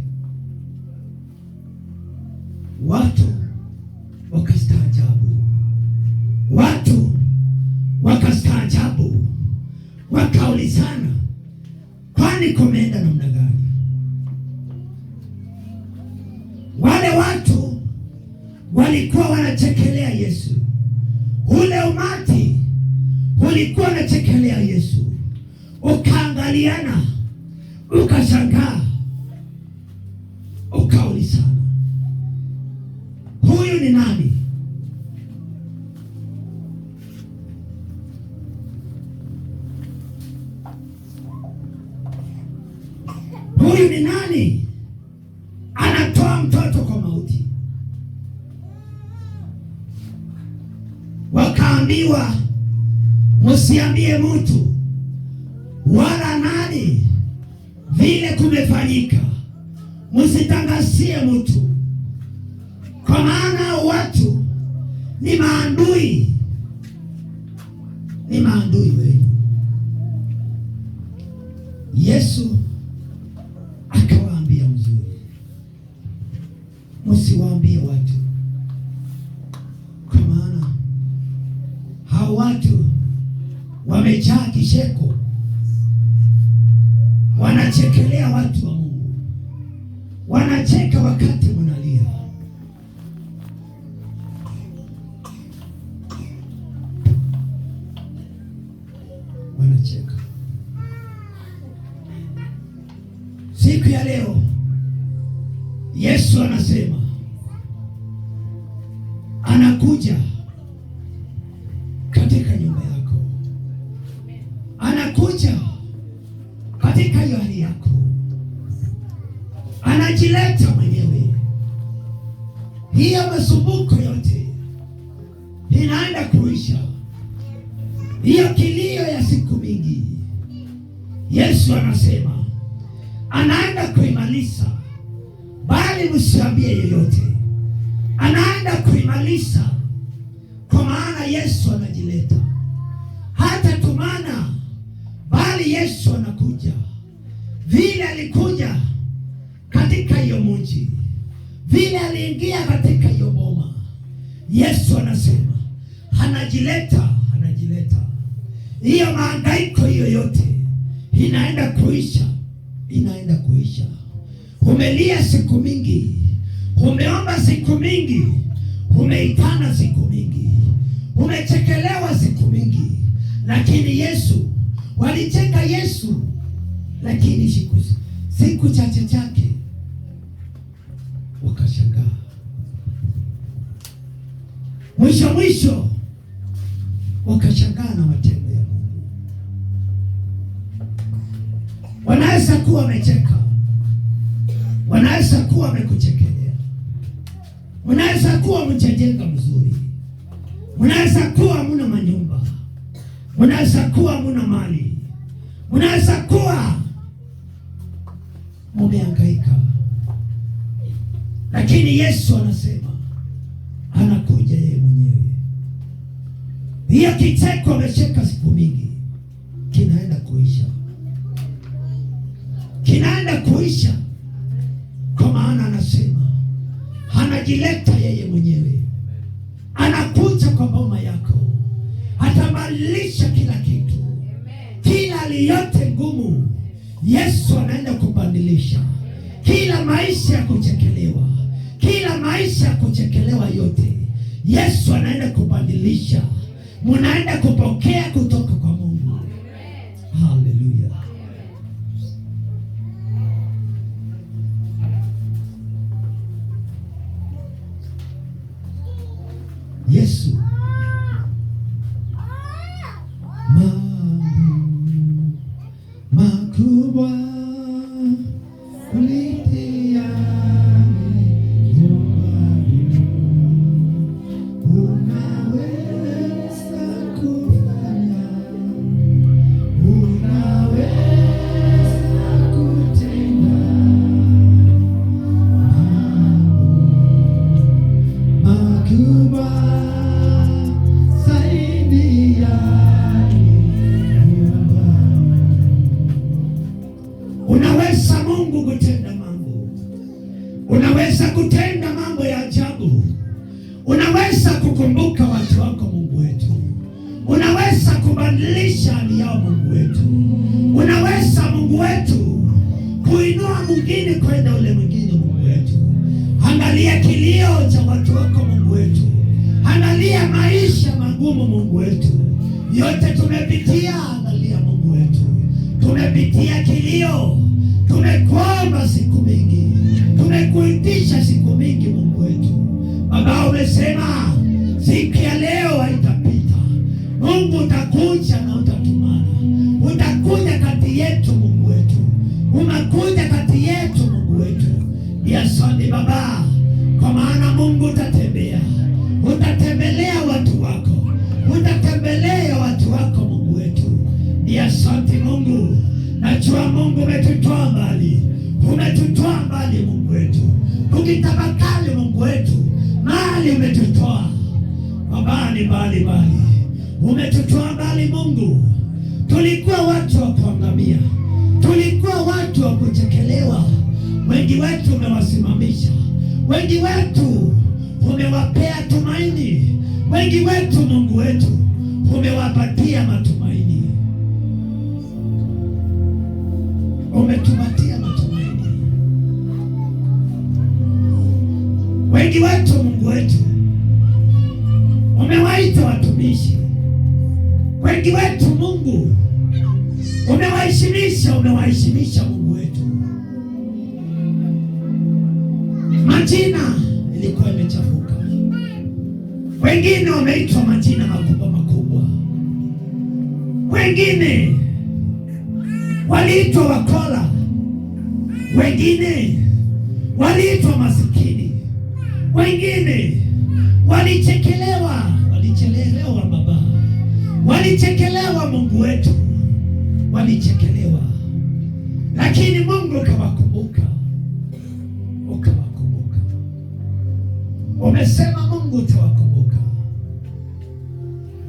B: Watu wakastaajabu, wakaulizana, kwani kumeenda namna gani? Wale watu walikuwa wanachekelea Yesu, ule umati ulikuwa unachekelea Yesu. Ukaangaliana, ukashangaa, ukaulizana, huyu ni nani? Huyu ni nani anatoa mtoto kwa mauti? Wakaambiwa, msiambie mtu wala nani vile kumefanyika, msitangazie mtu, kwa maana watu ni maadui wenu. Yesu akawaambia mzuri, msiwaambie watu, kwa maana hao watu wamejaa kicheko, wanachekelea watu wa Mungu, wanacheka wakati mnalia. Wanacheka. Siku ya leo Yesu anasema anakuja katika nyumba yako, anakuja katika hiyo hali yako, anajileta mwenyewe. Hiyo masumbuko yote inaenda kuisha, hiyo kilio ya siku mingi Yesu anasema anaenda kuimaliza, bali msiambie yeyote. Anaenda kuimaliza, kwa maana Yesu anajileta. Hata tumana, bali Yesu anakuja. Vile alikuja katika hiyo mji, vile aliingia katika hiyo boma, Yesu anasema anajileta. Hiyo mahangaiko hiyo yote inaenda kuisha. Umelia siku mingi, umeomba siku mingi, umeitana siku mingi, umechekelewa siku mingi, lakini Yesu, walicheka Yesu, lakini siku chache chake wakashangaa. Mwisho wakashangaa na matendo ya Mungu. Wanaweza kuwa wamecheka, wanaweza kuwa wamekuchekelea, wanaweza kuwa mchajenga mzuri, wanaweza kuwa hamuna manyumba, wanaweza kuwa hamuna mali, wanaweza kuwa mumehangaika, lakini Yesu anasema anakuja yeye mwenyewe. Hiyo kicheko amecheka siku mingi kinaenda kuisha, kwa maana anasema anajileta yeye mwenyewe, anakuja kwa boma yako, atabadilisha kila kitu. Kila hali yote ngumu Yesu anaenda kubadilisha. Kila maisha ya kuchekelewa, kila maisha ya kuchekelewa yote Yesu anaenda kubadilisha. munaenda kupokea kutoka kwa Mungu. Haleluya. Yesu makubwa kulitia unaweza kufanya, unaweza kutenda makubwa zaidi ya unaweza Mungu kutenda mambo, unaweza kutenda mambo ya ajabu, unaweza kukumbuka watu wako Mungu wetu, unaweza kubadilisha hali yao Mungu wetu, unaweza Mungu wetu kuinua mwingine kwenda ule mwingine Mungu wetu. Angalia kilio cha watu wako Mungu wetu, angalia maisha magumu Mungu wetu, yote tumepitia. Angalia Mungu wetu, tumepitia kilio, tumekuomba siku mingi, tumekuitisha siku mingi Mungu wetu. Baba, umesema siku ya leo haitapita. Mungu utakuja na utatumana, utakuja kati yetu Mungu wetu, unakuja kati yetu Mungu wetu. Asante Baba, kwa maana Mungu utatembea, utatembelea watu wako, utatembelea watu wako Mungu wetu. Asante Mungu, najua Mungu umetutoa mbali, umetutoa mbali Mungu wetu, tukitafakari Mungu wetu mali umetutoa Baba, ni mbali, umetutoa mbali Mungu. Tulikuwa watu wa kuangamia, tulikuwa watu wa kuchekelewa. Wengi wetu umewasimamisha, wengi wetu umewapea tumaini, wengi wetu Mungu wetu umewapatia matumaini, umetupatia matumaini. Wengi wetu Mungu wetu umewaita watumishi, wengi wetu Mungu umewaheshimisha Mungu wetu. Majina ilikuwa imechafuka, wengine wameitwa majina makubwa, wengine waliitwa wakora, wengine waliitwa masikini, wengine walichekelewa Baba, walichekelewa Mungu wetu, walichekelewa, lakini Mungu ukawakumbuka. Umesema Mungu utawakumbuka,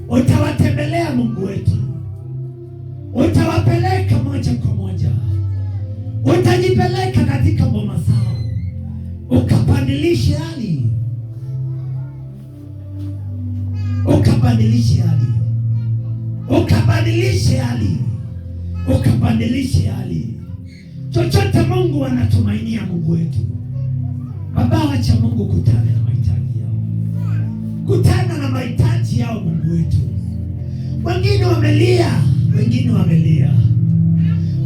B: utawatembelea Mungu wetu, utawapeleka moja kwa moja, utajipeleka katika boma zao, ukabadilishe hali, ukabadilishe hali. Chochote Mungu anatumainia Mungu wetu Baba, wacha Mungu kutana na mahitaji yao, kutana na mahitaji yao Mungu wetu. Wengine wamelia,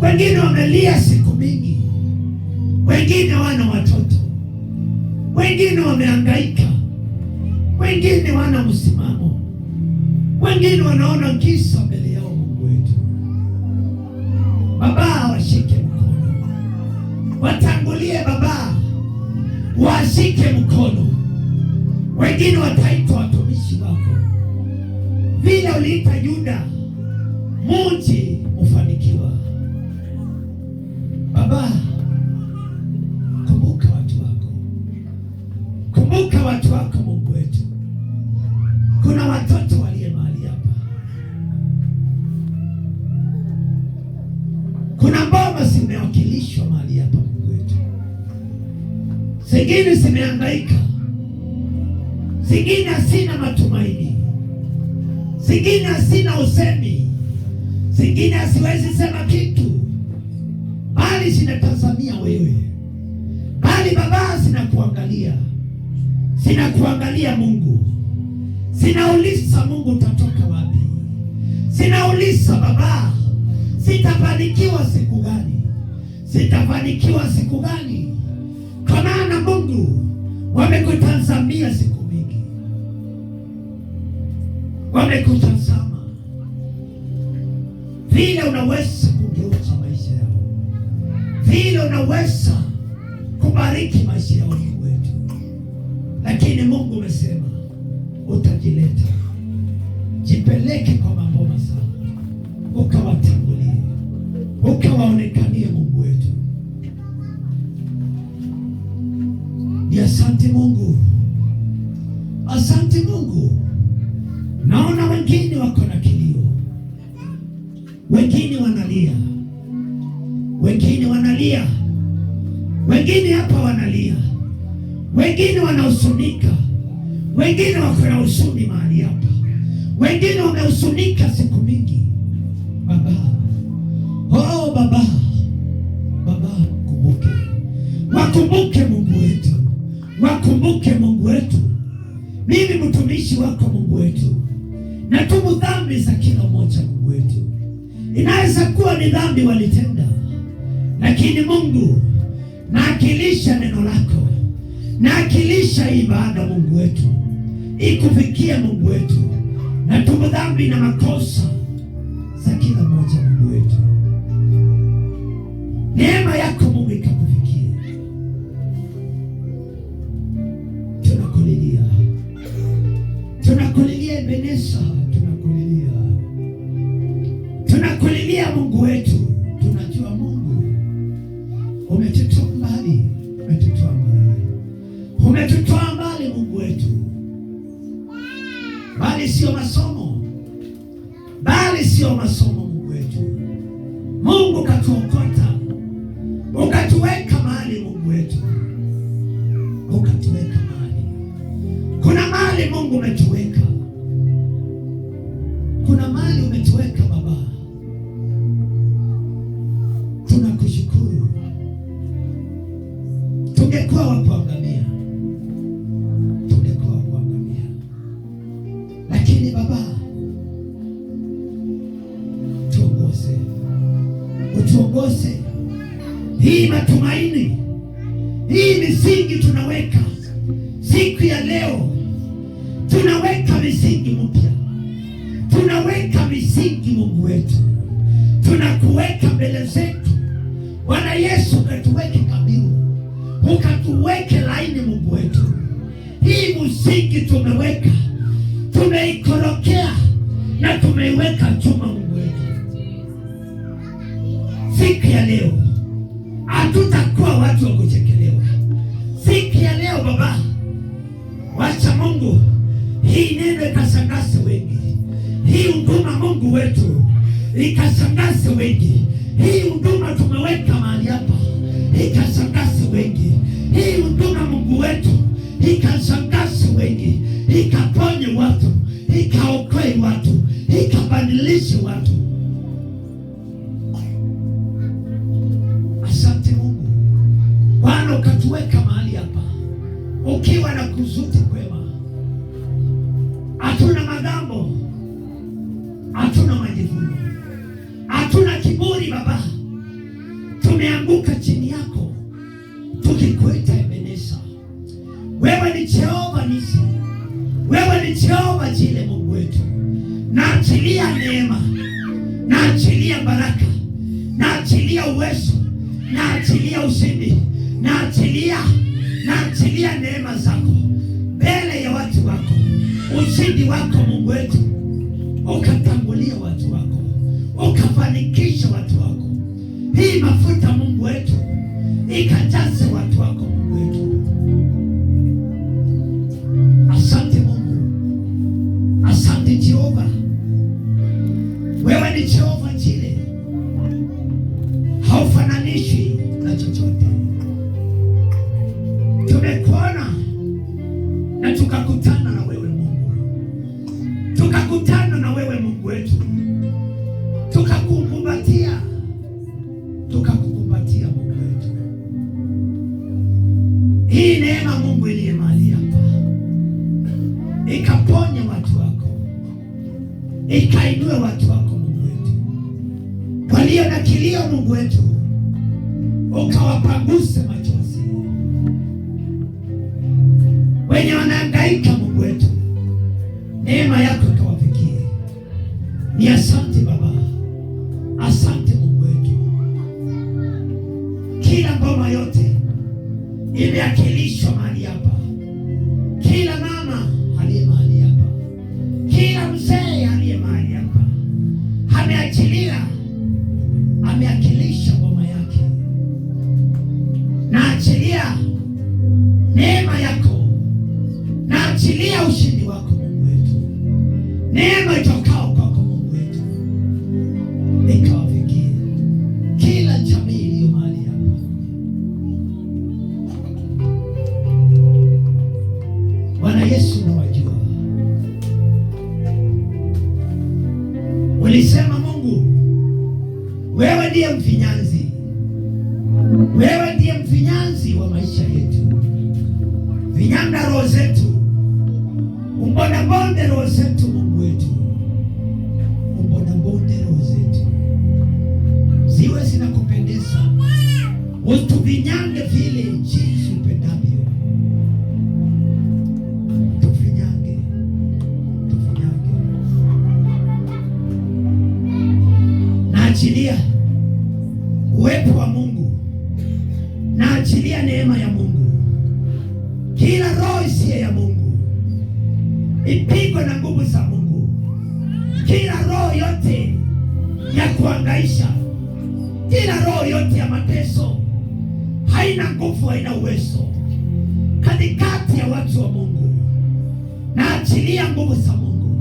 B: wengine wamelia siku mingi, wengine wana watoto, wengine wamehangaika, wengine wana msimamo, wengine wanaona kisa mbele yao Mungu wetu. Baba, washike mkono, watangulie Baba, washike mkono. Wengine wataitwa watumishi wako, vile uliita Yuda mji ufanikiwa. Baba, kumbuka watu wako Mungu wetu. Kuna watoto waliye mahali hapa, kuna boma zimewakilishwa mahali hapa Mungu wetu, zingine zimehangaika, zingine hazina matumaini, zingine hazina usemi, zingine haziwezi sema kitu, bali zinatazamia wewe, bali Baba zinakuangalia Mungu, Zinauliza Mungu utatoka wapi? Zinauliza Baba, sitafanikiwa siku gani? Sitafanikiwa siku gani? Kwa maana Mungu wamekutazamia siku mingi, wamekutazama vile unaweza kugeuza maisha yao, vile unaweza kubariki maisha yao Mungu wetu. Lakini Mungu umesema utajileta, jipeleke kwa mambo mazuri, ukawatangulie, ukawaonekanie Mungu wetu. Ni asante Mungu, asante Mungu. Naona wengine wako na kilio, wengine wanalia, wengine wanalia, wengine hapa wanalia, wengine wanahuzunika, wengine wako na huzuni mahali hapa, wengine wamehuzunika siku mingi. Baba, oh Baba, Baba, kumbuke, wakumbuke Mungu wetu, wakumbuke Mungu wetu. Mimi mtumishi wako Mungu wetu, natubu dhambi za kila mmoja Mungu wetu. Inaweza kuwa ni dhambi walitenda, lakini Mungu, naakilisha neno lako, naakilisha ibada Mungu wetu ikufikia Mungu wetu. Natubu dhambi na makosa za kila mmoja Mungu wetu. Neema yako Mungu ikakufikia. Tunakulilia, tunakulilia Ebeneza, tunakulilia, tunakulilia Mungu wetu. Tunajua Mungu umetutoa mbali, umetutoa mbali, umetutoa mbali Mungu wetu, bali sio masomo, bali sio masomo Mungu wetu. Mungu katuokota, ukatuweka mahali Mungu wetu, ukatuweka mahali. Kuna mahali Mungu umetuweka, kuna mahali umetuweka Baba. Tunakushukuru. Tungekuwa wa kuangamia, tungekuwa wa kuangamia, lakini Baba tuongoze, utuongoze. Hii matumaini, hii misingi tunaweka siku ya leo, tunaweka misingi mpya, tunaweka misingi Mungu wetu, tunakuweka mbele zetu Bwana Yesu. Ukatuweke kabiru, ukatuweke laini Mungu wetu. Hii msingi tumeweka, tumeikorokea na tumeiweka chuma Mungu wetu. Siku ya leo hatutakuwa watu wa kuchekelewa. Siku ya leo Baba, wacha Mungu hii neno ikashangaze wengi, hii huduma Mungu wetu ikashangaze wengi, hii huduma tumeweka mahali hapa ikashangaze wengi, hii huduma Mungu wetu ikashangaze wengi, ikaponye watu, ikaokoe watu, ikabadilishe watu. Asante Mungu Bwana, ukatuweka mahali hapa ukiwa na kusudi kwema. Hatuna magambo, hatuna majivuno, hatuna kiburi Baba. Tumeanguka chini yako tukikuita Ebeneza. Wewe ni Jehova Nisi, wewe ni Jehova Jile Mungu wetu. Naachilia neema, naachilia baraka, naachilia uwezo, naachilia ushindi, naachilia neema zako mbele ya watu wako. Ushindi wako Mungu wetu ukatangulia watu wako, ukafanikisha watu wako. Hii mafuta Mungu wetu ikajaze watu wako Mungu wetu. Asante Mungu, asante Jehova. Wewe ni Jehova Jile, haufananishi na chochote. Tumekuona na tukakutana na wewe Mungu, tukakutana na wewe Mungu wetu, tukakukumbatia Mungu wetu. Hii neema Mungu iliye mahali hapa ikaponya watu ikainue watu wako Mungu wetu, walio na kilio Mungu wetu, ukawapanguse machozi, wenye wanahangaika Mungu wetu, neema yako ikawafikie. Ni asante Baba, asante Mungu wetu. Kila ngoma yote imeakilishwa mahali hapa, kila mama aliye mahali hapa, kila mzee aliye mahali hapa ameakilisha ngoma yake. Naachilia neema yako, naachilia ushindi wako Mungu wetu, neema itokao kwako Mungu wetu ikawafikie kila jamii iliyo mahali hapa. Bwana Yesu, nawajua. Ulisema Mungu, wewe ndiye mfinyanzi, wewe ndiye mfinyanzi wa maisha yetu. Vinyanga roho zetu, umbondabonde roho zetu Mungu wetu, umbondabonde roho zetu ziwe zinakupendeza, utuvinyange vile jinsi upendavyo. Tufinyange, tufinyange. Naachilia uwepo wa Mungu, naachilia neema ya Mungu. Kila roho isiyo ya Mungu ipigwe na nguvu za Mungu. Kila roho yote ya kuhangaisha, kila roho yote ya mateso, haina nguvu, haina uwezo katikati ya watu wa Mungu. Naachilia nguvu za Mungu,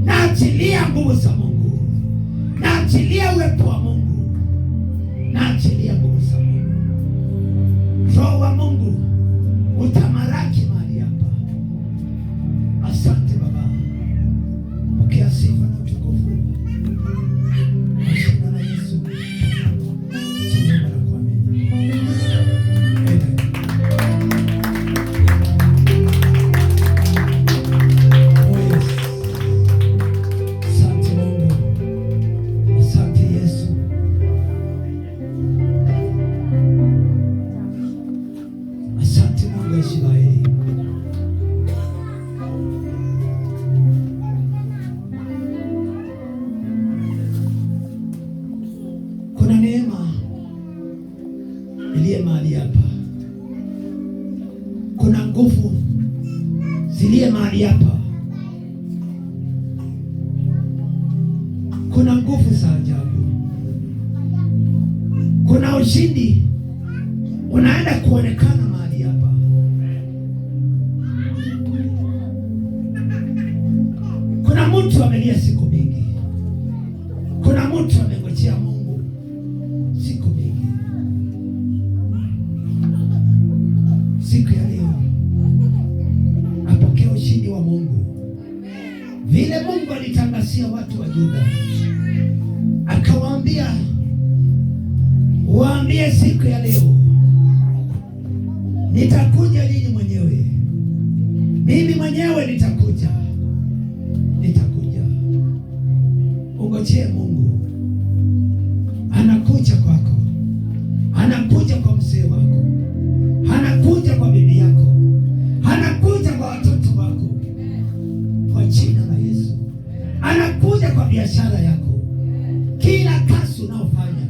B: naachilia nguvu za Mungu, naachilia uwepo wa Mungu, naachilia nguvu za Mungu. Roho wa Mungu utamalaki mahali hapa. Asante Baba, pokea sifa na utukufu. Jina la Yesu, jina la kuamini. Oh yes. Asante Mungu, asante Yesu. Asante Mungu wa Israeli. Kuna neema iliye mahali hapa, kuna nguvu ziliye mahali hapa, kuna nguvu za ajabu, kuna ushindi unaenda kuonekana mahali hapa. Kuna mtu amelia siku mingi, kuna mtu amengojea Mungu siku mingi. Siku ya leo apokea ushindi wa Mungu, vile Mungu alitangazia watu wa Yuda, akawaambia waambie siku ya leo nitakuja nyinyi mwenyewe, mimi mwenyewe nitakuja. Ungojee Mungu, anakuja kwako, anakuja kwa mzee wako, anakuja kwa bibi yako, anakuja kwa watoto wako, kwa jina la Yesu. Anakuja kwa biashara yako, kila kazi unaofanya,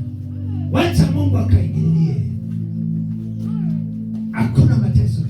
B: wacha Mungu akaingilie. Hakuna mateso.